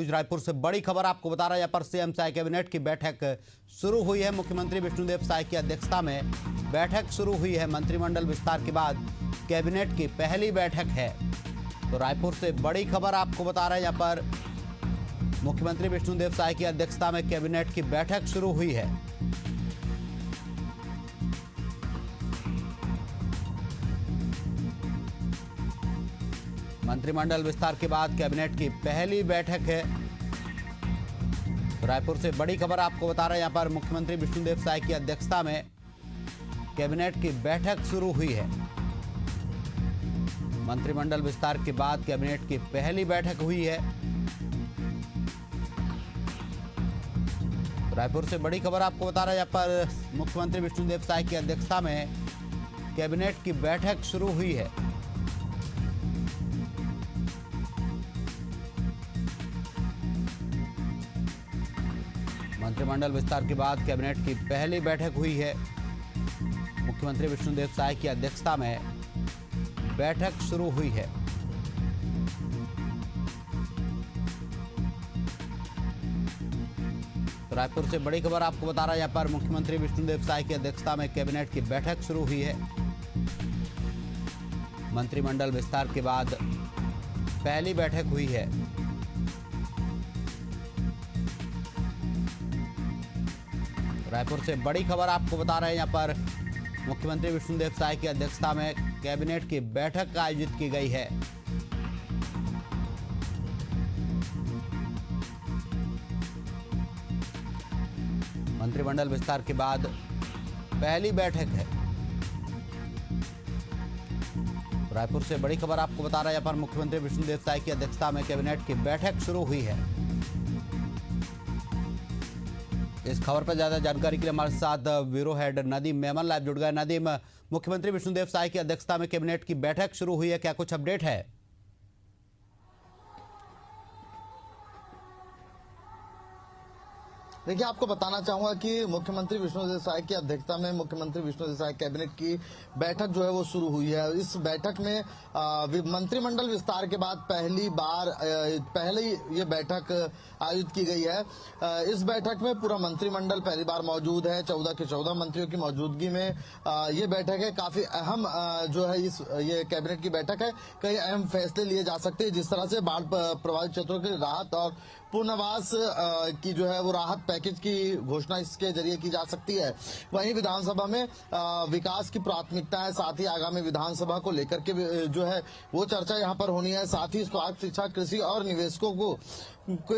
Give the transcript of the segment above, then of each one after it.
News Raipur से बड़ी खबर आपको बता रहा है। यहाँ पर सीएम साय कैबिनेट की बैठक शुरू हुई है। मुख्यमंत्री विष्णुदेव साय की अध्यक्षता में बैठक शुरू हुई है। मंत्रिमंडल विस्तार के बाद कैबिनेट की पहली बैठक है। तो रायपुर से बड़ी खबर आपको बता रहे हैं। यहाँ पर मुख्यमंत्री विष्णुदेव साय की अध्यक्षता में कैबिनेट की बैठक शुरू हुई है। मंत्रिमंडल विस्तार के बाद कैबिनेट की पहली बैठक है। रायपुर से बड़ी खबर आपको बता रहे हैं। यहाँ पर मुख्यमंत्री विष्णुदेव साय की अध्यक्षता में कैबिनेट की बैठक शुरू हुई है। मंत्रिमंडल विस्तार के बाद कैबिनेट की पहली बैठक हुई है। रायपुर से बड़ी खबर आपको बता रहे हैं। यहाँ पर मुख्यमंत्री विष्णुदेव साय की अध्यक्षता में कैबिनेट की बैठक शुरू हुई है। मंत्रिमंडल विस्तार के बाद कैबिनेट की पहली बैठक हुई है। मुख्यमंत्री विष्णुदेव साय की अध्यक्षता में बैठक शुरू हुई है। तो रायपुर से बड़ी खबर आपको बता रहा है। यहाँ पर मुख्यमंत्री विष्णुदेव साय की अध्यक्षता में कैबिनेट की बैठक शुरू हुई है। मंत्रिमंडल विस्तार के बाद पहली बैठक हुई है। रायपुर से बड़ी खबर आपको बता रहे हैं। यहाँ पर मुख्यमंत्री विष्णुदेव साय की अध्यक्षता में कैबिनेट की बैठक आयोजित की गई है। मंत्रिमंडल विस्तार के बाद पहली बैठक है। रायपुर से बड़ी खबर आपको बता रहे हैं। यहाँ पर मुख्यमंत्री विष्णुदेव साय की अध्यक्षता में कैबिनेट की बैठक शुरू हुई है। इस खबर पर ज्यादा जानकारी के लिए हमारे साथ bureau head Nadeem Memon live जुड़ गए। नदीम, मुख्यमंत्री विष्णुदेव साय की अध्यक्षता में कैबिनेट की बैठक शुरू हुई है, क्या कुछ अपडेट है? देखिए, आपको बताना चाहूंगा कि मुख्यमंत्री विष्णुदेव साय की अध्यक्षता में मुख्यमंत्री विष्णुदेव साय कैबिनेट की बैठक जो है वो शुरू हुई है। इस बैठक में मंत्रिमंडल विस्तार के बाद पहले ये बैठक आयोजित की गई है। इस बैठक में पूरा मंत्रिमंडल पहली बार मौजूद है। 14 के 14 मंत्रियों की मौजूदगी में ये बैठक है। काफी अहम जो है ये कैबिनेट की बैठक है। कई अहम फैसले लिए जा सकते हैं, जिस तरह से बाढ़ प्रभावित क्षेत्रों की राहत और पुनर्वास की जो है वो राहत पैकेज की घोषणा इसके जरिए की जा सकती है। वहीं विधानसभा में विकास की प्राथमिकता है, साथ ही आगामी विधानसभा को लेकर के जो है वो चर्चा यहाँ पर होनी है। साथ ही स्वास्थ्य, शिक्षा, कृषि और निवेशकों को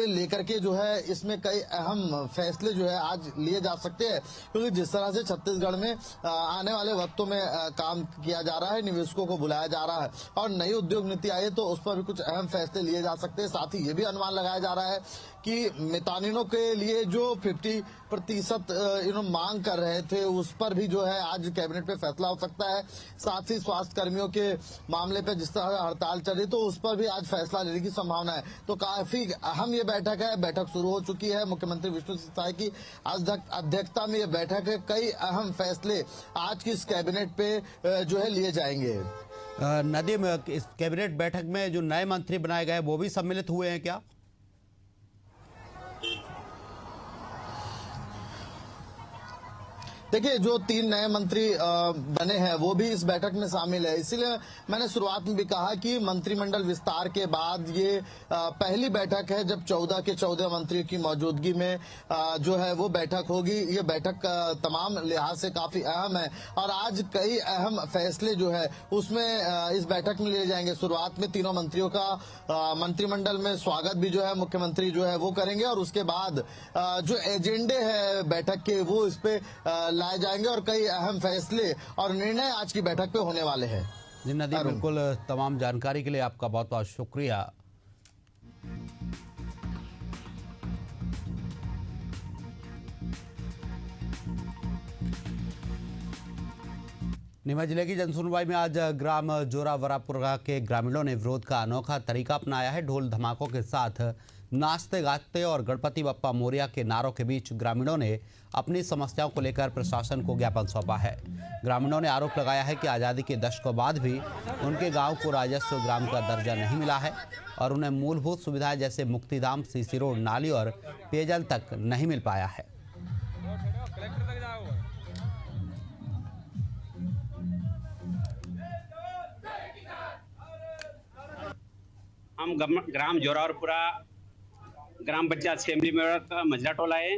लेकर के जो है इसमें कई अहम फैसले जो है आज लिए जा सकते हैं, क्योंकि जिस तरह से छत्तीसगढ़ में आने वाले वक्तों में काम किया जा रहा है, निवेशकों को बुलाया जा रहा है और नई उद्योग नीति आई है, तो उस पर भी कुछ अहम फैसले लिए जा सकते हैं। साथ ही ये भी अनुमान लगाया जा रहा है कि मितानिनों के लिए जो 50% मांग कर रहे थे, उस पर भी जो है आज कैबिनेट पे फैसला हो सकता है। साथ ही स्वास्थ्य कर्मियों के मामले पे जिस तरह हड़ताल चल रही, तो उस पर भी आज फैसला लेने की संभावना है। तो काफी अहम ये बैठक है। बैठक शुरू हो चुकी है। मुख्यमंत्री विष्णुदेव साय की अध्यक्षता में ये बैठक है। कई अहम फैसले आज की इस कैबिनेट पे जो है लिए जाएंगे। नदीम, इस कैबिनेट बैठक में जो नए मंत्री बनाए गए वो भी सम्मिलित हुए हैं क्या? देखिए, जो 3 नए मंत्री बने हैं वो भी इस बैठक में शामिल है। इसीलिए मैंने शुरुआत में भी कहा कि मंत्रिमंडल विस्तार के बाद ये पहली बैठक है जब 14 के 14 मंत्रियों की मौजूदगी में जो है वो बैठक होगी। ये बैठक तमाम लिहाज से काफी अहम है और आज कई अहम फैसले जो है उसमें इस बैठक में लिए जाएंगे। शुरुआत में तीनों मंत्रियों का मंत्रिमंडल में स्वागत भी जो है मुख्यमंत्री जो है वो करेंगे और उसके बाद जो एजेंडे है बैठक के वो इस पे लाए जाएंगे और कई अहम फैसले और निर्णय आज की बैठक पे होने वाले हैं। जी नदीम, बिल्कुल तमाम जानकारी के लिए आपका बहुत बहुत शुक्रिया। नीमच जिले की जनसुनवाई में आज ग्राम जोरावरापुरा के ग्रामीणों ने विरोध का अनोखा तरीका अपनाया है। ढोल धमाकों के साथ नाचते गाते और गणपति बप्पा मोरिया के नारों के बीच ग्रामीणों ने अपनी समस्याओं को लेकर प्रशासन को ज्ञापन सौंपा है। ग्रामीणों ने आरोप लगाया है कि आज़ादी के दशकों बाद भी उनके गांव को राजस्व ग्राम का दर्जा नहीं मिला है और उन्हें मूलभूत सुविधाएं जैसे मुक्तिधाम, सीसी रोड, नाली और पेयजल तक नहीं मिल पाया है। हम ग्राम जोरावरपुरा ग्राम पंचायत असेंबली में का मजरा टोला है।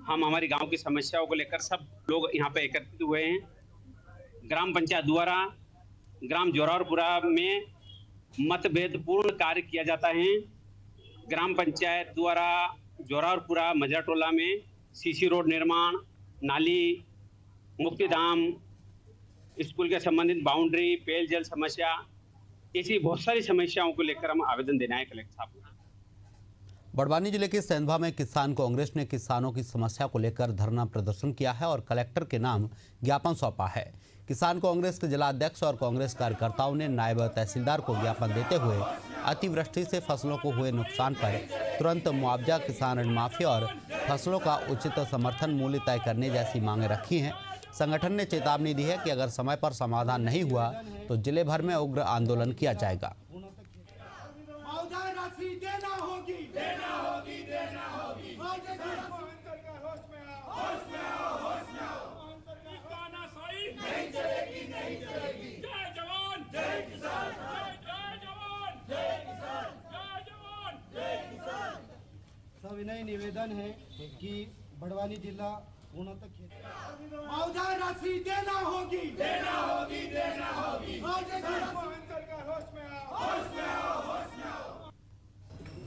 हम हमारी गांव की समस्याओं को लेकर सब लोग यहाँ पे एकत्रित हुए हैं। ग्राम पंचायत द्वारा ग्राम जोरावरपुरा में मतभेदपूर्ण कार्य किया जाता है। ग्राम पंचायत द्वारा जोरावरपुरा मजरा टोला में सीसी रोड निर्माण, नाली, मुक्तिधाम, स्कूल के संबंधित बाउंड्री, पेयजल समस्या, ऐसी बहुत सारी समस्याओं को लेकर हम आवेदन देना है कलेक्टर साहब को। बड़वानी जिले के सेंधवा में किसान कांग्रेस ने किसानों की समस्या को लेकर धरना प्रदर्शन किया है और कलेक्टर के नाम ज्ञापन सौंपा है। किसान कांग्रेस के जिलाध्यक्ष और कांग्रेस कार्यकर्ताओं ने नायब तहसीलदार को ज्ञापन देते हुए अतिवृष्टि से फसलों को हुए नुकसान पर तुरंत मुआवजा, किसान ऋण माफी और फसलों का उचित समर्थन मूल्य तय करने जैसी मांगें रखी हैं। संगठन ने चेतावनी दी है कि अगर समय पर समाधान नहीं हुआ तो जिले भर में उग्र आंदोलन किया जाएगा। सविनय निवेदन है कि बड़वानी जिला पूर्णतः मुआवजा राशि देना होगी, देना होगी, देना होगी।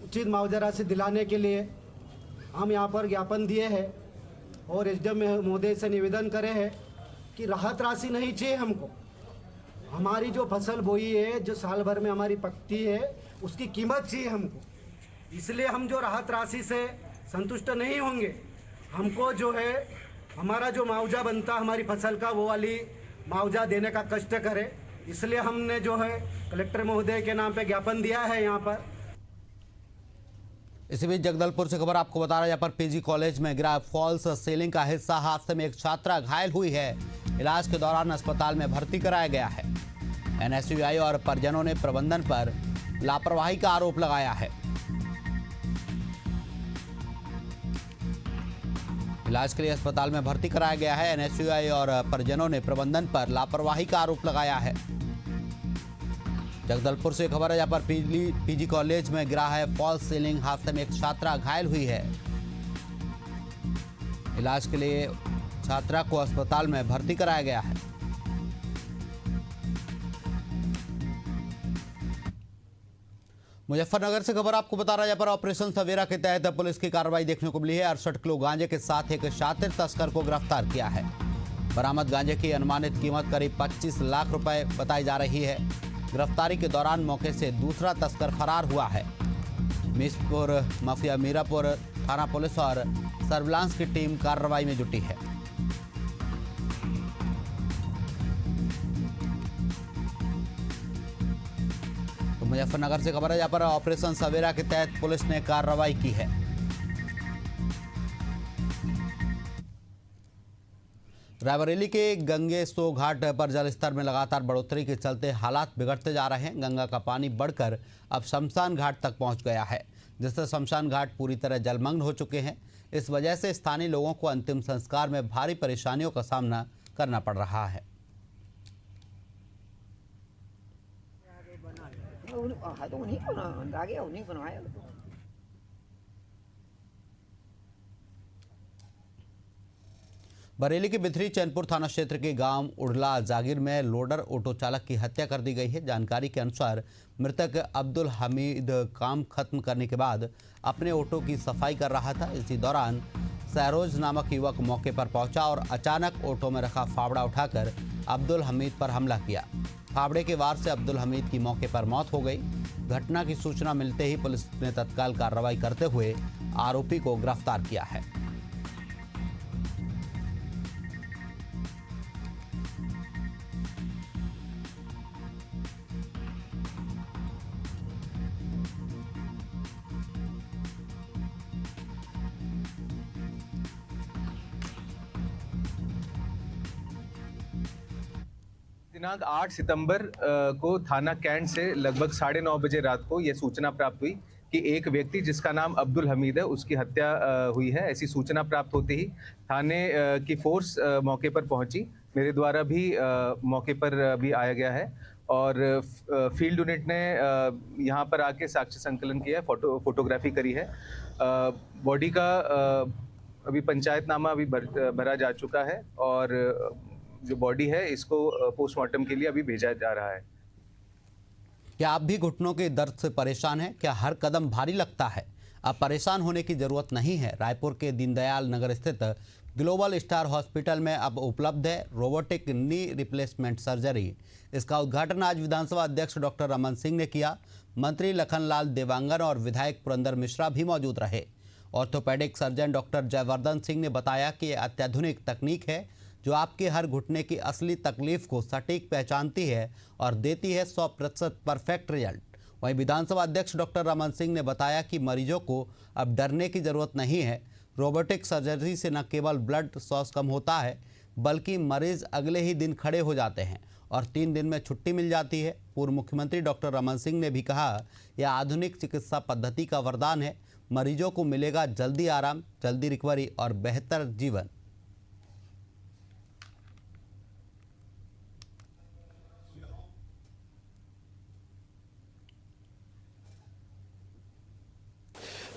उचित मुआवजा राशि दिलाने के लिए हम यहाँ पर ज्ञापन दिए हैं और एसडीएम महोदय से निवेदन करे हैं कि राहत राशि नहीं चाहिए हमको। हमारी जो फसल बोई है, जो साल भर में हमारी पकती है, उसकी कीमत चाहिए हमको। इसलिए हम जो राहत राशि से संतुष्ट नहीं होंगे। हमको जो है हमारा जो मुआवजा बनता हमारी फसल का, वो वाली मुआवजा देने का कष्ट करे। इसलिए हमने जो है कलेक्टर महोदय के नाम पे ज्ञापन दिया है यहाँ पर। इसी बीच जगदलपुर से खबर आपको बता रहा है, यहाँ पर पीजी कॉलेज में गिरा फॉल्स सीलिंग का हिस्सा। हादसे में एक छात्रा घायल हुई है। इलाज के दौरान अस्पताल में भर्ती कराया गया है। एनएसयूआई और परिजनों ने प्रबंधन पर लापरवाही का आरोप लगाया है। इलाज के लिए अस्पताल में भर्ती कराया गया है। एनएसयूआई और परिजनों ने प्रबंधन पर लापरवाही का आरोप लगाया है। जगदलपुर से खबर है, यहाँ पर पीजी कॉलेज में गिरा है फॉल्स सीलिंग। हादसे में एक छात्रा घायल हुई है। इलाज के लिए छात्रा को अस्पताल में भर्ती कराया गया है। मुजफ्फरनगर से खबर आपको बता रहा है, यहाँ पर ऑपरेशन सवेरा के तहत पुलिस की कार्रवाई देखने को मिली है। 68 किलो गांजे के साथ एक शातिर तस्कर को गिरफ्तार किया है। बरामद गांजे की अनुमानित कीमत करीब 25 लाख रुपए बताई जा रही है। गिरफ्तारी के दौरान मौके से दूसरा तस्कर फरार हुआ है। मिसपुर माफिया मीरापुर थाना पुलिस और सर्विलांस की टीम कार्रवाई में जुटी है। तो मुजफ्फरनगर से खबर है, यहाँ पर ऑपरेशन सवेरा के तहत पुलिस ने कार्रवाई की है। रायबरेली के गंगेसो घाट पर जलस्तर में लगातार बढ़ोतरी के चलते हालात बिगड़ते जा रहे हैं। गंगा का पानी बढ़कर अब शमशान घाट तक पहुंच गया है, जिससे शमशान घाट पूरी तरह जलमग्न हो चुके हैं। इस वजह से स्थानीय लोगों को अंतिम संस्कार में भारी परेशानियों का सामना करना पड़ रहा है। बरेली के बिथरी चैनपुर थाना क्षेत्र के गांव उड़ला जागीर में लोडर ऑटो चालक की हत्या कर दी गई है। जानकारी के अनुसार मृतक अब्दुल हमीद काम खत्म करने के बाद अपने ऑटो की सफाई कर रहा था। इसी दौरान सरोज नामक युवक मौके पर पहुंचा और अचानक ऑटो में रखा फावड़ा उठाकर अब्दुल हमीद पर हमला किया। फावड़े के वार से अब्दुल हमीद की मौके पर मौत हो गई। घटना की सूचना मिलते ही पुलिस ने तत्काल कार्रवाई करते हुए आरोपी को गिरफ्तार किया है। दिनांक 8 सितंबर को थाना कैंट से लगभग 9:30 बजे रात को यह सूचना प्राप्त हुई कि एक व्यक्ति जिसका नाम अब्दुल हमीद है उसकी हत्या हुई है। ऐसी सूचना प्राप्त होते ही थाने की फोर्स मौके पर पहुंची। मेरे द्वारा भी मौके पर भी आया गया है और फील्ड यूनिट ने यहाँ पर आके साक्ष्य संकलन किया है, फोटोग्राफी करी है। बॉडी का अभी पंचायतनामा अभी भरा जा चुका है और जो बॉडी है इसको पोस्टमार्टम के लिए अभी भेजा जा रहा है। क्या आप भी घुटनों के दर्द से परेशान हैं? क्या हर कदम भारी लगता है? अब परेशान होने की जरूरत नहीं है। रायपुर के दीनदयाल नगर स्थित ग्लोबल स्टार हॉस्पिटल में अब उपलब्ध है रोबोटिक नी रिप्लेसमेंट सर्जरी। इसका उद्घाटन आज विधानसभा अध्यक्ष डॉक्टर रमन सिंह ने किया। मंत्री लखनलाल देवांगन और विधायक पुरंदर मिश्रा भी मौजूद रहे। Orthopaedic surgeon doctor Jaivardhan Singh ने बताया कि यह अत्याधुनिक तकनीक है जो आपके हर घुटने की असली तकलीफ को सटीक पहचानती है और देती है 100% परफेक्ट रिजल्ट। वहीं विधानसभा अध्यक्ष डॉक्टर रमन सिंह ने बताया कि मरीजों को अब डरने की जरूरत नहीं है। रोबोटिक सर्जरी से न केवल ब्लड सॉस कम होता है बल्कि मरीज अगले ही दिन खड़े हो जाते हैं और 3 दिन में छुट्टी मिल जाती है। पूर्व मुख्यमंत्री डॉक्टर रमन सिंह ने भी कहा, यह आधुनिक चिकित्सा पद्धति का वरदान है। मरीजों को मिलेगा जल्दी आराम, जल्दी रिकवरी और बेहतर जीवन।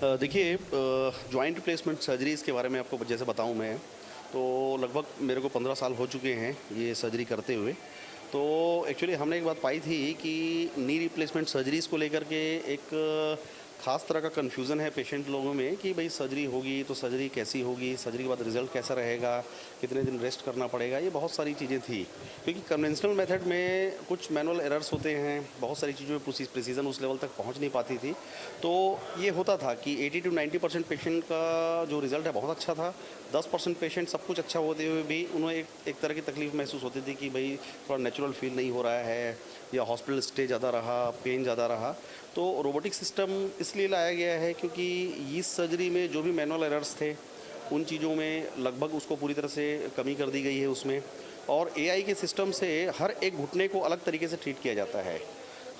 देखिए, जॉइंट रिप्लेसमेंट सर्जरीज़ के बारे में आपको जैसे बताऊं मैं, तो लगभग मेरे को 15 साल हो चुके हैं ये सर्जरी करते हुए। तो एक्चुअली हमने एक बात पाई थी कि नी रिप्लेसमेंट सर्जरीज़ को लेकर के एक ख़ास तरह का कन्फ्यूज़न है पेशेंट लोगों में कि भाई सर्जरी होगी तो सर्जरी कैसी होगी, सर्जरी के बाद रिज़ल्ट कैसा रहेगा, कितने दिन रेस्ट करना पड़ेगा, ये बहुत सारी चीज़ें थी। क्योंकि कन्वेंशनल मेथड में कुछ मैनुअल एरर्स होते हैं, बहुत सारी चीज़ों में प्रिसीजन उस लेवल तक पहुंच नहीं पाती थी। तो ये होता था कि 80 to 90% पेशेंट का जो रिज़ल्ट है बहुत अच्छा था। 10% पेशेंट सब कुछ अच्छा होते हुए भी उन्हें एक तरह की तकलीफ महसूस होती थी कि भाई थोड़ा नेचुरल फील नहीं हो रहा है या हॉस्पिटल स्टे ज़्यादा रहा, पेन ज़्यादा रहा। तो रोबोटिक सिस्टम इसलिए लाया गया है क्योंकि इस सर्जरी में जो भी मैनुअल एरर्स थे उन चीज़ों में लगभग उसको पूरी तरह से कमी कर दी गई है उसमें। और एआई के सिस्टम से हर एक घुटने को अलग तरीके से ट्रीट किया जाता है।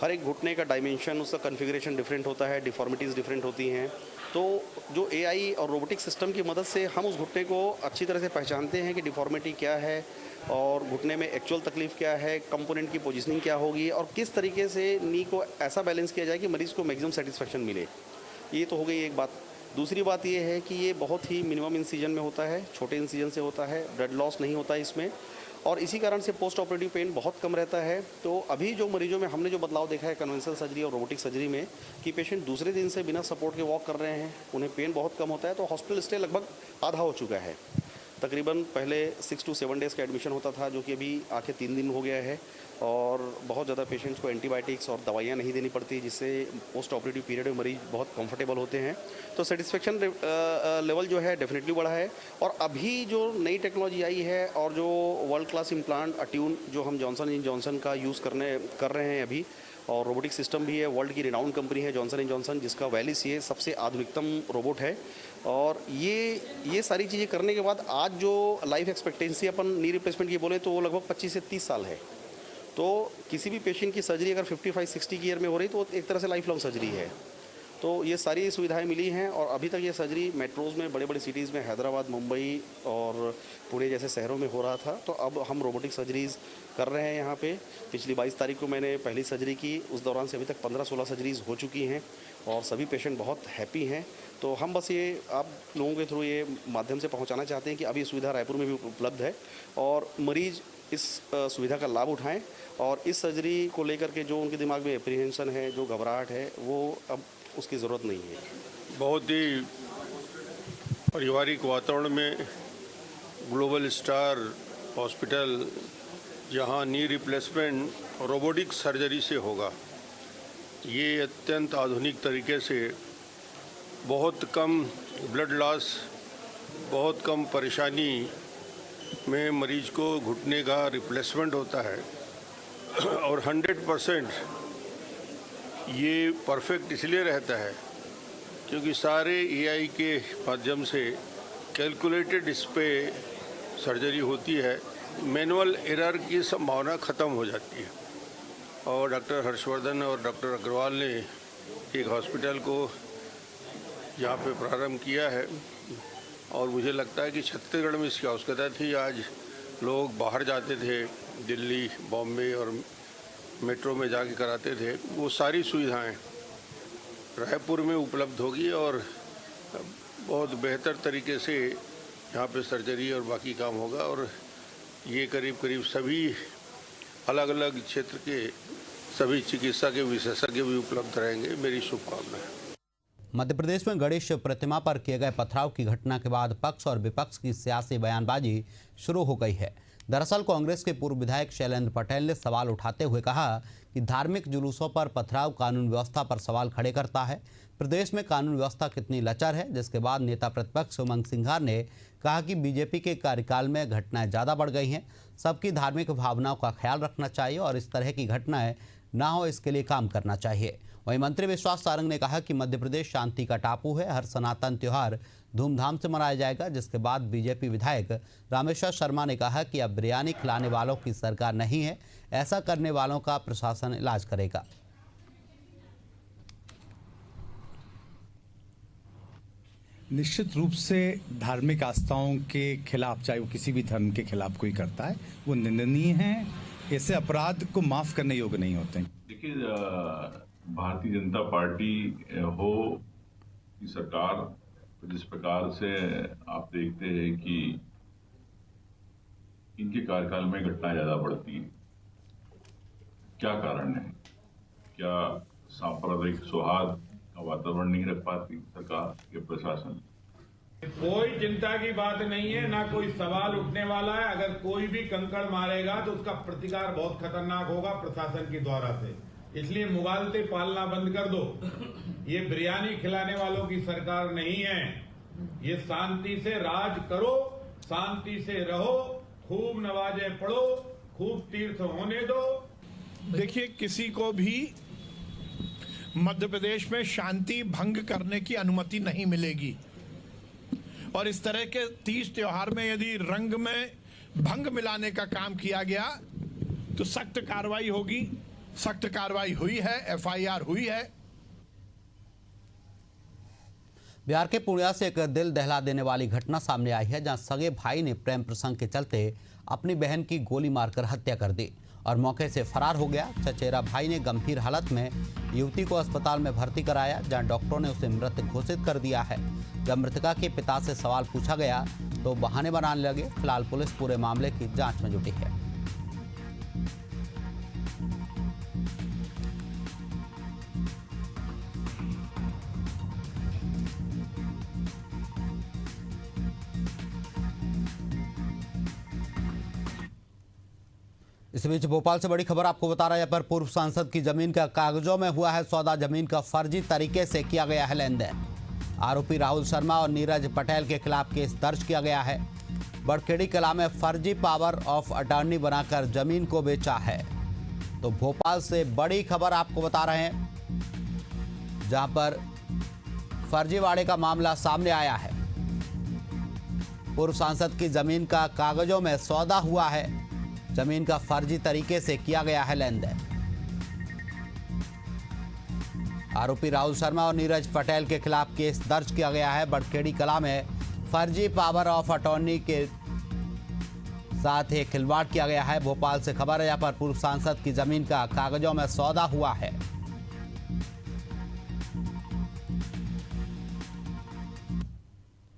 हर एक घुटने का डायमेंशन, उसका कॉन्फ़िगरेशन डिफरेंट होता है, डिफॉर्मिटीज़ डिफरेंट होती हैं। तो जो एआई और रोबोटिक सिस्टम की मदद से हम उस घुटने को अच्छी तरह से पहचानते हैं कि डिफॉर्मिटी क्या है और घुटने में एक्चुअल तकलीफ क्या है, कंपोनेंट की पोजीशनिंग क्या होगी और किस तरीके से नी को ऐसा बैलेंस किया जाए कि मरीज़ को मैक्सिमम सेटिस्फेक्शन मिले। ये तो हो गई एक बात। दूसरी बात ये है कि ये बहुत ही मिनिमम इंसिजन में होता है, छोटे इंसिजन से होता है, ब्लड लॉस नहीं होता है इसमें और इसी कारण से पोस्ट ऑपरेटिव पेन बहुत कम रहता है। तो अभी जो मरीजों में हमने जो बदलाव देखा है कन्वेंशनल सर्जरी और रोबोटिक सर्जरी में कि पेशेंट दूसरे दिन से बिना सपोर्ट के वॉक कर रहे हैं, उन्हें पेन बहुत कम होता है। तो हॉस्पिटल स्टे लगभग आधा हो चुका है। तकरीबन पहले 6 to 7 डेज़ का एडमिशन होता था, जो कि अभी आके 3 दिन हो गया है और बहुत ज़्यादा पेशेंट्स को एंटीबायोटिक्स और दवाइयाँ नहीं देनी पड़ती, जिससे पोस्ट ऑपरेटिव पीरियड में मरीज बहुत कंफर्टेबल होते हैं। तो सेटिस्फेक्शन लेवल जो है डेफिनेटली बढ़ा है। और अभी जो नई टेक्नोलॉजी आई है और जो वर्ल्ड क्लास इम्प्लांट अट्यून जो हम जॉनसन एंड जॉनसन का यूज़ कर रहे हैं अभी, और रोबोटिक सिस्टम भी है, वर्ल्ड की रिनाउंड कंपनी है जॉनसन एंड जॉनसन, जिसका वैलिस ये सबसे आधुनिकतम रोबोट है। और ये सारी चीज़ें करने के बाद आज जो लाइफ एक्सपेक्टेंसी अपन नी रिप्लेसमेंट की बोले तो वो लगभग 25 से 30 साल है। तो किसी भी पेशेंट की सर्जरी अगर 55-60 की ईयर में हो रही तो एक तरह से लाइफ लॉन्ग सर्जरी है। तो ये सारी सुविधाएं मिली हैं और अभी तक ये सर्जरी मेट्रोज़ में, बड़े बड़े सिटीज़ में, हैदराबाद, मुंबई और पुणे जैसे शहरों में हो रहा था। तो अब हम रोबोटिक सर्जरीज़ कर रहे हैं यहाँ पे। पिछली 22 तारीख को मैंने पहली सर्जरी की, उस दौरान से अभी तक 15-16 सर्जरीज़ हो चुकी हैं और सभी पेशेंट बहुत हैप्पी हैं। तो हम बस ये आप लोगों के थ्रू ये माध्यम से पहुँचाना चाहते हैं कि अभी सुविधा रायपुर में भी उपलब्ध है और मरीज़ इस सुविधा का लाभ उठाएं और इस सर्जरी को लेकर के जो उनके दिमाग में एप्रीहेंशन है, जो घबराहट है, वो अब उसकी ज़रूरत नहीं है। बहुत ही पारिवारिक वातावरण में ग्लोबल स्टार हॉस्पिटल, जहां नी रिप्लेसमेंट रोबोटिक सर्जरी से होगा। ये अत्यंत आधुनिक तरीके से बहुत कम ब्लड लॉस, बहुत कम परेशानी में मरीज को घुटने का रिप्लेसमेंट होता है और 100% ये परफेक्ट इसलिए रहता है क्योंकि सारे एआई के माध्यम से कैलकुलेटेड इस पे सर्जरी होती है मैनुअल एरर की संभावना ख़त्म हो जाती है। और डॉक्टर हर्षवर्धन और डॉक्टर अग्रवाल ने एक हॉस्पिटल को यहाँ पे प्रारंभ किया है और मुझे लगता है कि छत्तीसगढ़ में इसकी आवश्यकता थी। आज लोग बाहर जाते थे, दिल्ली, बॉम्बे और मेट्रो में जाके कराते थे, वो सारी सुविधाएं रायपुर में उपलब्ध होगी और बहुत बेहतर तरीके से यहाँ पे सर्जरी और बाकी काम होगा। और ये करीब करीब सभी अलग अलग क्षेत्र के सभी चिकित्सा के विशेषज्ञ भी उपलब्ध रहेंगे। मेरी शुभकामना है। मध्य प्रदेश में गणेश प्रतिमा पर किए गए पथराव की घटना के बाद पक्ष और विपक्ष की सियासी बयानबाजी शुरू हो गई है। दरअसल कांग्रेस के पूर्व विधायक शैलेंद्र पटेल ने सवाल उठाते हुए कहा कि धार्मिक जुलूसों पर पथराव कानून व्यवस्था पर सवाल खड़े करता है। प्रदेश में कानून व्यवस्था कितनी लचर है। जिसके बाद नेता प्रतिपक्ष उमंग सिंघार ने कहा कि बीजेपी के कार्यकाल में घटनाएं ज़्यादा बढ़ गई हैं। सबकी धार्मिक भावनाओं का ख्याल रखना चाहिए और इस तरह की घटनाएं ना हो, इसके लिए काम करना चाहिए। वहीं मंत्री विश्वास सारंग ने कहा कि मध्य प्रदेश शांति का टापू है, हर सनातन त्योहार धूमधाम से मनाया जाएगा। जिसके बाद बीजेपी विधायक रामेश्वर शर्मा ने कहा कि अब बिरयानी खिलाने वालों की सरकार नहीं है, ऐसा करने वालों का प्रशासन इलाज करेगा। निश्चित रूप से धार्मिक आस्थाओं के खिलाफ, चाहे वो किसी भी धर्म के खिलाफ कोई करता है, वो निंदनीय है। ऐसे अपराध को माफ करने योग्य नहीं होते। देखिए, भारतीय जनता पार्टी हो की सरकार, जिस प्रकार से आप देखते हैं कि इनके कार्यकाल में घटनाएं ज्यादा बढ़ती है, क्या कारण है? क्या सांप्रदायिक सौहार्द का वातावरण नहीं रख पाती सरकार या प्रशासन? कोई चिंता की बात नहीं है, ना कोई सवाल उठने वाला है। अगर कोई भी कंकड़ मारेगा तो उसका प्रतिकार बहुत खतरनाक होगा प्रशासन के द्वारा से। इसलिए मुगालते पालना बंद कर दो। ये बिरयानी खिलाने वालों की सरकार नहीं है। ये शांति से राज करो, शांति से रहो, खूब नमाजें पढ़ो, खूब तीर्थ होने दो। देखिए, किसी को भी मध्य प्रदेश में शांति भंग करने की अनुमति नहीं मिलेगी और इस तरह के 30 त्योहार में यदि रंग में भंग मिलाने का काम किया गया तो सख्त कार्रवाई होगी। सख्त कार्रवाई हुई है, एफआईआर हुई है। बिहार के पूर्णिया से एक दिल दहला देने वाली घटना सामने आई है, जहां सगे भाई ने प्रेम प्रसंग के चलते अपनी बहन की गोली मारकर हत्या कर दी और मौके से फरार हो गया। चचेरा भाई ने गंभीर हालत में युवती को अस्पताल में भर्ती कराया, जहां डॉक्टरों ने उसे मृत घोषित कर दिया है। जब मृतका के पिता से सवाल पूछा गया तो बहाने बनाने लगे। फिलहाल पुलिस पूरे मामले की जांच में जुटी है। इस बीच भोपाल से बड़ी खबर आपको बता रहे हैं। पर पूर्व सांसद की जमीन का कागजों में हुआ है सौदा। जमीन का फर्जी तरीके से किया गया है लेन देन। आरोपी राहुल शर्मा और नीरज पटेल के खिलाफ केस दर्ज किया गया है। बड़खेड़ी कला में फर्जी पावर ऑफ अटॉर्नी बनाकर जमीन को बेचा है। तो भोपाल से बड़ी खबर आपको बता रहे हैं, जहां पर फर्जीवाड़े का मामला सामने आया है। पूर्व सांसद की जमीन का कागजों में सौदा हुआ है। जमीन का फर्जी तरीके से किया गया है लेन देन। आरोपी राहुल शर्मा और नीरज पटेल के खिलाफ केस दर्ज किया गया है। बड़खेड़ी कला में फर्जी पावर ऑफ अटॉर्नी के साथ ही खिलवाड़ किया गया है। भोपाल से खबर है, यहाँ पर पूर्व सांसद की जमीन का कागजों में सौदा हुआ है।